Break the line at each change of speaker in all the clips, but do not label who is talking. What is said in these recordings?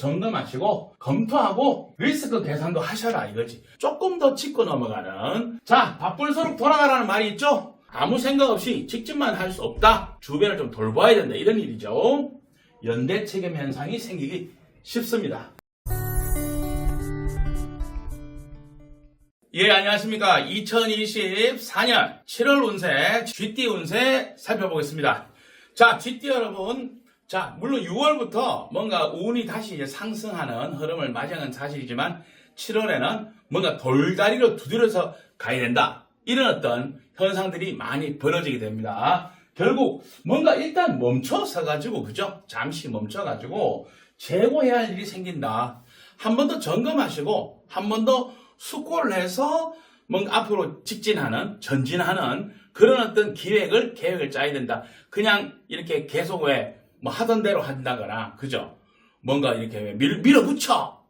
점검하시고 검토하고 리스크 계산도 하셔라 이거지. 조금 더 짚고 넘어가는, 자, 바쁠수록 돌아가라는 말이 있죠. 아무 생각 없이 직진만 할 수 없다. 주변을 좀 돌봐야 된다, 이런 일이죠. 연대 책임 현상이 생기기 쉽습니다. 예, 안녕하십니까. 2024년 7월 운세, 쥐띠 운세 살펴보겠습니다. 자, 쥐띠 여러분, 자, 물론 6월부터 뭔가 운이 다시 이제 상승하는 흐름을 맞이하는 사실이지만 7월에는 뭔가 돌다리로 두드려서 가야 된다, 이런 어떤 현상들이 많이 벌어지게 됩니다. 결국 뭔가 일단 멈춰서가지고, 그죠? 잠시 멈춰가지고 재고해야 할 일이 생긴다. 한 번 더 점검하시고 한 번 더 숙고를 해서 뭔가 앞으로 직진하는, 전진하는 그런 어떤 계획을 짜야 된다. 그냥 이렇게 계속 뭐 하던 대로 한다거나, 그죠? 뭔가 이렇게 밀어붙여,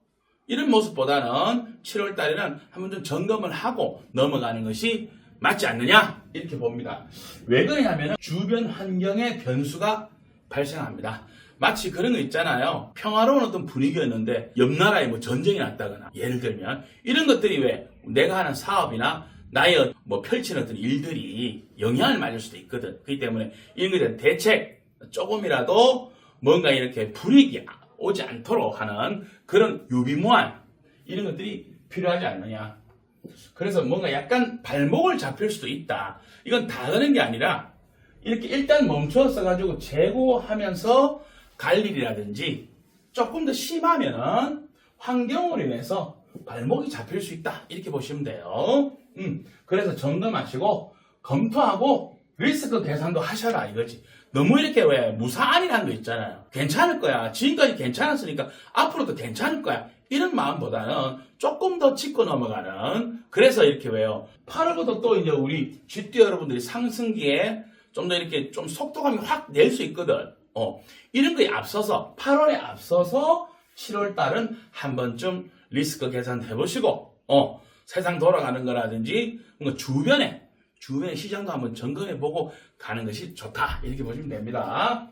이런 모습보다는 7월 달에는 한번 좀 점검을 하고 넘어가는 것이 맞지 않느냐, 이렇게 봅니다. 왜 그러냐면 주변 환경의 변수가 발생합니다. 마치 그런 거 있잖아요. 평화로운 어떤 분위기였는데 옆 나라에 뭐 전쟁이 났다거나, 예를 들면 이런 것들이 왜 내가 하는 사업이나 나의 뭐 펼치는 어떤 일들이 영향을 맞을 수도 있거든. 그렇기 때문에 이런 것에 대한 대책, 조금이라도 뭔가 이렇게 불이익이 오지 않도록 하는 그런 유비무한 이런 것들이 필요하지 않느냐. 그래서 뭔가 약간 발목을 잡힐 수도 있다. 이건 다 하는 게 아니라 이렇게 일단 멈춰서 가지고 재고하면서 갈 일이라든지, 조금 더 심하면은 환경으로 인해서 발목이 잡힐 수 있다, 이렇게 보시면 돼요. 그래서 점검하시고 검토하고 리스크 계산도 하셔라 이거지. 너무 이렇게 왜 무사안이라는 거 있잖아요. 괜찮을 거야, 지금까지 괜찮았으니까 앞으로도 괜찮을 거야, 이런 마음보다는 조금 더 짚고 넘어가는, 그래서 이렇게 왜요, 8월부터 또 이제 우리 쥐띠 여러분들이 상승기에 좀 더 이렇게 좀 속도감이 확 낼 수 있거든. 이런 거에 앞서서 8월에 앞서서 7월 달은 한 번쯤 리스크 계산 해보시고, 세상 돌아가는 거라든지 뭔가 주변의 시장도 한번 점검해보고 가는 것이 좋다, 이렇게 보시면 됩니다.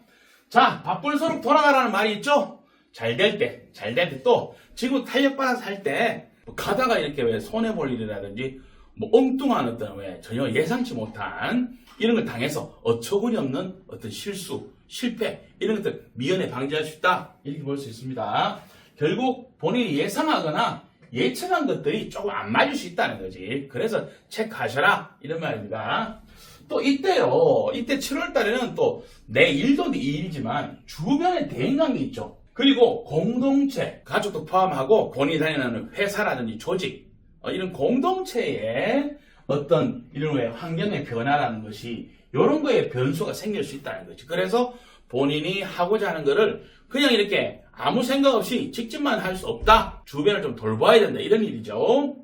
자, 바쁠수록 돌아가라는 말이 있죠. 잘 될 때 또 지금 탄력받아서 할 때 뭐 가다가 이렇게 왜 손해볼 일이라든지 뭐 엉뚱한 어떤 왜 전혀 예상치 못한 이런 걸 당해서 어처구니 없는 어떤 실수, 실패, 이런 것들 미연에 방지할 수 있다, 이렇게 볼 수 있습니다. 결국 본인이 예상하거나 예측한 것들이 조금 안 맞을 수 있다는 거지. 그래서 체크하셔라, 이런 말입니다. 또 이때요, 이때 7월 달에는 또 내 일도 네 일이지만 주변에 대인관계 있죠. 그리고 공동체, 가족도 포함하고 본인이 다니는 회사라든지 조직, 이런 공동체에 어떤 이런 왜 환경의 변화라는 것이, 이런 거에 변수가 생길 수 있다는 거지. 그래서 본인이 하고자 하는 거를 그냥 이렇게 아무 생각 없이 직진만 할 수 없다. 주변을 좀 돌봐야 된다, 이런 일이죠.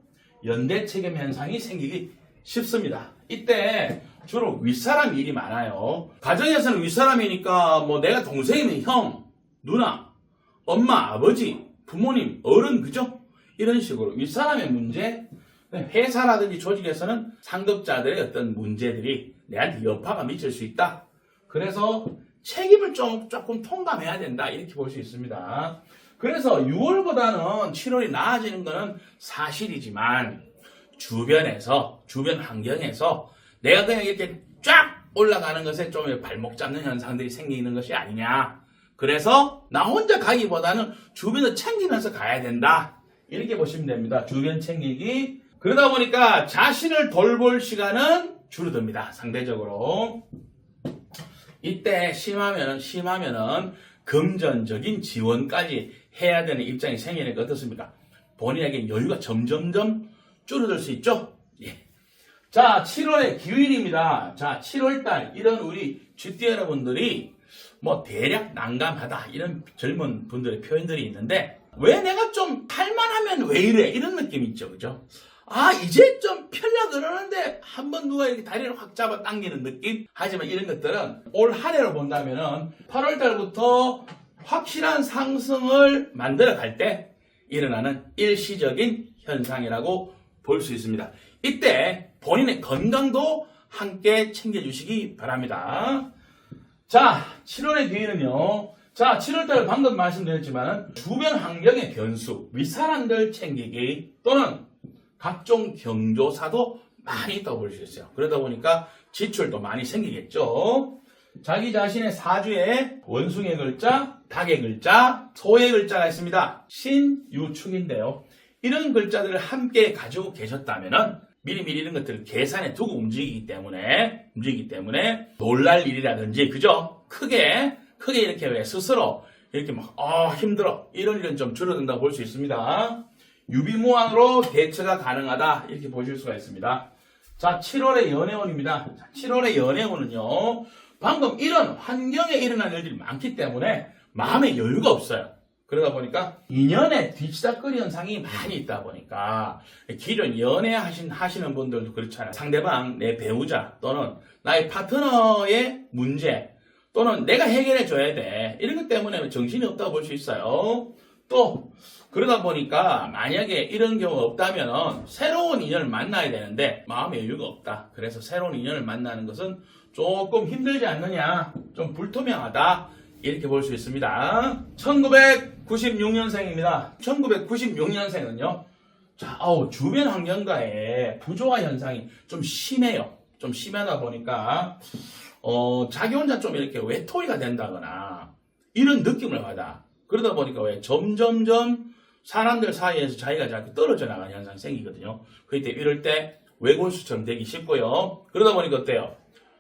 연대 책임 현상이 생기기 쉽습니다. 이때 주로 윗사람 일이 많아요. 가정에서는 윗사람이니까 뭐 내가 동생이면 형, 누나, 엄마, 아버지, 부모님, 어른, 그죠? 이런 식으로 윗사람의 문제, 회사라든지 조직에서는 상급자들의 어떤 문제들이 내한테 여파가 미칠 수 있다. 그래서 책임을 조금 통감해야 된다, 이렇게 볼 수 있습니다. 그래서 6월보다는 7월이 나아지는 것은 사실이지만 주변 환경에서 내가 그냥 이렇게 쫙 올라가는 것에 좀 발목 잡는 현상들이 생기는 것이 아니냐. 그래서 나 혼자 가기보다는 주변을 챙기면서 가야 된다, 이렇게 보시면 됩니다. 주변 챙기기. 그러다 보니까 자신을 돌볼 시간은 줄어듭니다, 상대적으로. 이때 심하면은 금전적인 지원까지 해야 되는 입장이 생기는 게 어떻습니까? 본인에게 여유가 점점점 줄어들 수 있죠? 예. 자, 7월의 기일입니다. 자, 7월달, 이런 우리 쥐띠 여러분들이 뭐 대략 난감하다, 이런 젊은 분들의 표현들이 있는데, 왜 내가 좀 할만하면 왜 이래, 이런 느낌이 있죠, 그죠? 이제 좀 펴려 그러는데 한번 누가 이렇게 다리를 확 잡아 당기는 느낌? 하지만 이런 것들은 올 한 해로 본다면은 8월 달부터 확실한 상승을 만들어 갈 때 일어나는 일시적인 현상이라고 볼 수 있습니다. 이때 본인의 건강도 함께 챙겨주시기 바랍니다. 자, 7월의 뒤에는요, 자, 7월달 방금 말씀드렸지만 주변 환경의 변수, 윗사람들 챙기기 또는 각종 경조사도 많이 있다고 볼 수 있어요. 그러다 보니까 지출도 많이 생기겠죠. 자기 자신의 사주에 원숭이의 글자, 닭의 글자, 소의 글자가 있습니다. 신유축인데요. 이런 글자들을 함께 가지고 계셨다면은 미리미리 이런 것들을 계산해 두고 움직이기 때문에 놀랄 일이라든지, 그죠? 크게 이렇게 왜 스스로 이렇게 막 힘들어 이런 일은 좀 줄어든다고 볼 수 있습니다. 유비무환으로 대처가 가능하다 이렇게 보실 수가 있습니다. 자, 7월의 연애운입니다. 7월의 연애운은요, 방금 이런 환경에 일어난 일들이 많기 때문에 마음에 여유가 없어요. 그러다 보니까 인연에 뒤치다거리 현상이 많이 있다 보니까 기존 연애하시는 분들도 그렇잖아요. 상대방, 내 배우자 또는 나의 파트너의 문제 또는 내가 해결해 줘야 돼. 이런 것 때문에 정신이 없다고 볼 수 있어요. 또 그러다 보니까 만약에 이런 경우가 없다면 새로운 인연을 만나야 되는데 마음의 여유가 없다. 그래서 새로운 인연을 만나는 것은 조금 힘들지 않느냐, 좀 불투명하다 이렇게 볼 수 있습니다. 1996년생입니다. 1996년생은요. 자, 주변 환경과의 부조화 현상이 좀 심해요. 좀 심하다 보니까 자기 혼자 좀 이렇게 외톨이가 된다거나 이런 느낌을 받아. 그러다 보니까 왜 점점점 사람들 사이에서 자기가 자꾸 떨어져 나가는 현상이 생기거든요. 그때 이럴 때 외골수처럼 되기 쉽고요. 그러다 보니까 어때요?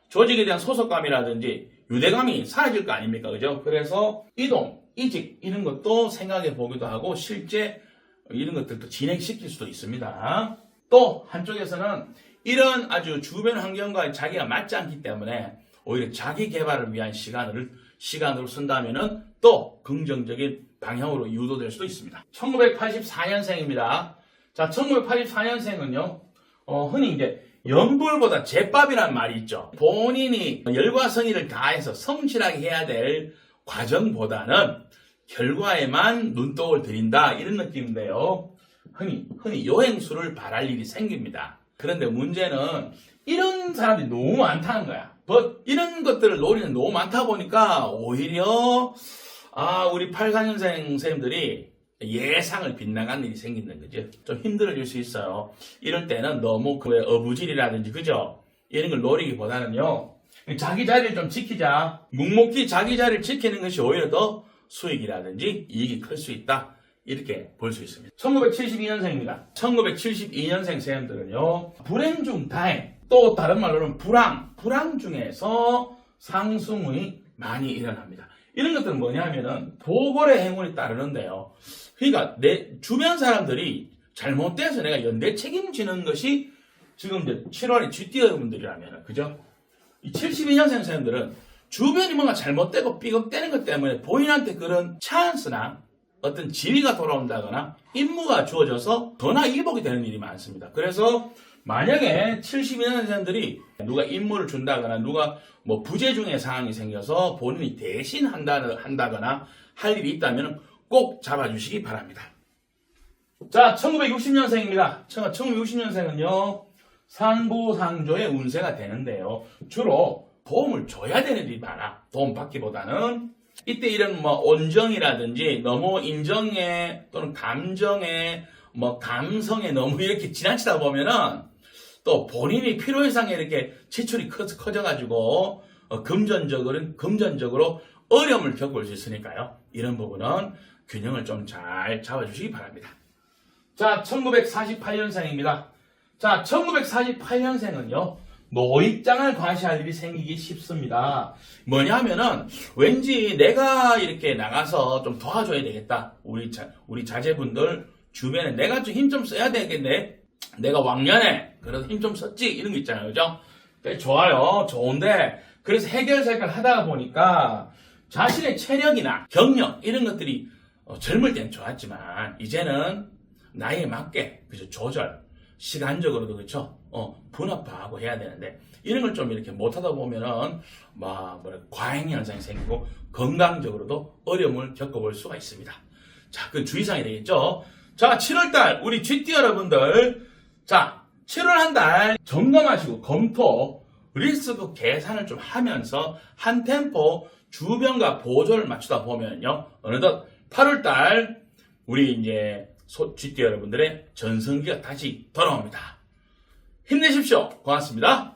조직에 대한 소속감이라든지 유대감이 사라질 거 아닙니까? 그죠? 그래서 이동, 이직 이런 것도 생각해 보기도 하고 실제 이런 것들도 진행시킬 수도 있습니다. 또 한쪽에서는 이런 아주 주변 환경과 자기가 맞지 않기 때문에 오히려 자기 개발을 위한 시간으로 쓴다면은 또 긍정적인 방향으로 유도될 수도 있습니다. 1984년생입니다. 자, 1984년생은요, 흔히 이제 연불보다 제밥이라는 말이 있죠. 본인이 열과 성의를 다해서 성실하게 해야 될 과정보다는 결과에만 눈독을 들인다 이런 느낌인데요. 흔히 여행수를 바랄 일이 생깁니다. 그런데 문제는 이런 사람들이 너무 많다는 거야. 이런 것들을 노리는 너무 많다 보니까 오히려 우리 84년생 선생님들이 예상을 빗나간 일이 생기는 거죠. 좀 힘들어질 수 있어요. 이럴 때는 너무 어부질이라든지 그죠? 이런 걸 노리기보다는요. 자기 자리를 좀 지키자. 묵묵히 자기 자리를 지키는 것이 오히려 더 수익이라든지 이익이 클 수 있다. 이렇게 볼 수 있습니다. 1972년생입니다. 1972년생 선생님들은요. 불행 중 다행. 또 다른 말로는 불황 중에서 상승운이 많이 일어납니다. 이런 것들은 뭐냐면은 보궐의 행운이 따르는데요. 그러니까 내 주변 사람들이 잘못돼서 내가 연대 책임지는 것이 지금 이제 7월에 GT 여러분들이라면 그죠? 이 72년생 선생님들은 주변이 뭔가 잘못되고 삐걱대는 것 때문에 본인한테 그런 찬스나 어떤 지위가 돌아온다거나 임무가 주어져서 더나 이복이 되는 일이 많습니다. 그래서 만약에 72년생들이 누가 임무를 준다거나 누가 부재중의 상황이 생겨서 본인이 대신 한다거나 할 일이 있다면 꼭 잡아주시기 바랍니다. 자, 1960년생입니다. 1960년생은요, 상부상조의 운세가 되는데요. 주로 도움을 줘야 되는 일이 많아. 도움 받기보다는. 이때 이런 온정이라든지 너무 인정에 또는 감정에 감성에 너무 이렇게 지나치다 보면은 또 본인이 필요 이상의 이렇게 지출이 커져가지고 금전적으로 어려움을 겪을 수 있으니까요. 이런 부분은 균형을 좀 잘 잡아주시기 바랍니다. 자, 1948년생입니다. 자, 1948년생은요. 노익장을 과시할 일이 생기기 쉽습니다. 뭐냐면은 왠지 내가 이렇게 나가서 좀 도와줘야 되겠다. 우리 자제분들 주변에 내가 좀 힘 좀 써야 되겠네. 내가 왕년에 그래도 힘 좀 썼지 이런 거 있잖아요. 그죠? 좋아요. 좋은데 그래서 해결사역을 하다가 보니까 자신의 체력이나 경력 이런 것들이 젊을 땐 좋았지만 이제는 나이에 맞게 그죠? 조절 시간적으로도 그렇죠. 분업화하고 해야 되는데 이런 걸 좀 이렇게 못하다 보면은 과잉 현상이 생기고 건강적으로도 어려움을 겪어볼 수가 있습니다. 자, 그 주의사항이 되겠죠. 자, 7월달 우리 GT 여러분들, 자, 7월 한 달 점검하시고 검토 리스크 계산을 좀 하면서 한 템포 주변과 보조를 맞추다 보면요. 어느덧 8월달 우리 이제 GT 여러분들의 전성기가 다시 돌아옵니다. 힘내십시오. 고맙습니다.